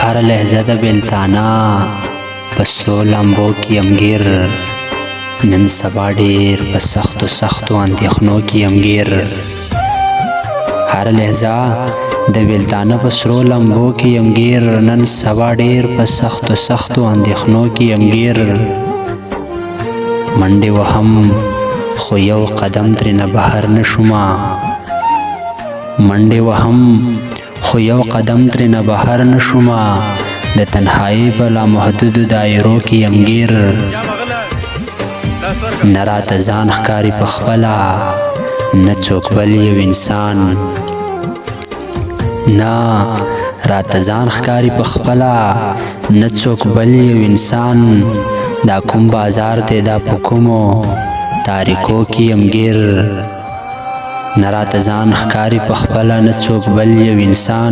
هر لحظه د بیلتانا په سرو لمبو کې یم ګیر، نن سبا ډېر په سختو اندېښنو کې یم ګیر. هر لحظه د بیلتانه په سرو لمبو کې یم ګیر، نن سبا ډېر په سختو اندېښنو کې یم ګیر. منډې وهم خو یو قدم ترېنه بهر نه شومه، منډې وهم خو یو قدم ترېنه بهر نه شومه، د تنهایۍ په لامحدودو دایرو کې یم ګیر. نه راته ځان ښکاري پخپله نه څوک بل یو انسان، نه راته ځان ښکاري پخپله نه څوک بل یو انسان. دا کوم بازار دی دا په کومو تاریکو کې یم ګیر، نه راته ځان ښکاري پخپله نه څوک بل یو انسان.